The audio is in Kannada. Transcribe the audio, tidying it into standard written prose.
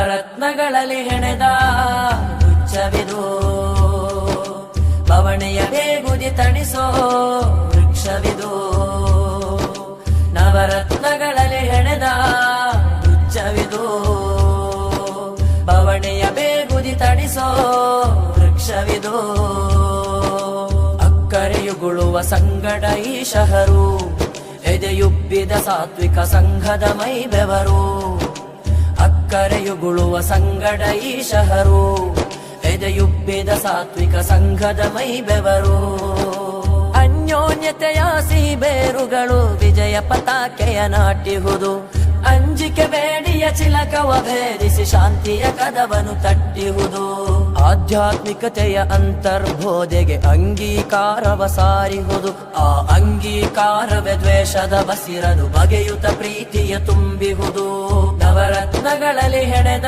ನವರತ್ನಗಳಲ್ಲಿ ಹೆಣೆದ ಉಚ್ಚವಿದು ಬವಣೆಯ ಬೇಗುದಿ ತಣಿಸೋ ವೃಕ್ಷವಿದು. ನವರತ್ನಗಳಲ್ಲಿ ಹೆಣೆದ ಉಚ್ಚವಿದು ಬವಣೆಯ ಬೇಗುದಿ ತಣಿಸೋ ವೃಕ್ಷವಿದು. ಅಕ್ಕರೆಯುಗುಳುವ ಸಂಗಡ ಈ ಶಹರು, ಎದೆಯುಬ್ಬಿದ ಸಾತ್ವಿಕ ಸಂಘದ ಮೈ ಬೆವರು. ಅಕ್ಕರೆಯುಗುಳುವ ಸಂಗಡ ಈ ಶಹರು, ಎದೆಯುಬ್ಬಿದ ಸಾತ್ವಿಕ ಸಂಘದ ಮೈ ಬೆವರು. ಅನ್ಯೋನ್ಯತೆಯ ಬೇರುಗಳು ವಿಜಯ ಪತಾಕೆಯ ನಾಟಿಹುದು. ಅಂಜಿಕೆ ಬೇಡಿಯ ಚಿಲಕವ ಭೇದಿಸಿ ಶಾಂತಿಯ ಕದವನ್ನು ತಟ್ಟಿಹುದು. ಆಧ್ಯಾತ್ಮಿಕತೆಯ ಅಂತರ್ಬೋಧೆಗೆ ಅಂಗೀಕಾರವ ಸಾರಿಹುದು. ಆ ಅಂಗೀಕಾರವೇ ದ್ವೇಷದ ಬಸಿರನು ಬಗೆಯುತ ಪ್ರೀತಿಯ ತುಂಬಿಹುದು. ನವರತ್ನಗಳಲ್ಲಿ ಹೆಣೆದ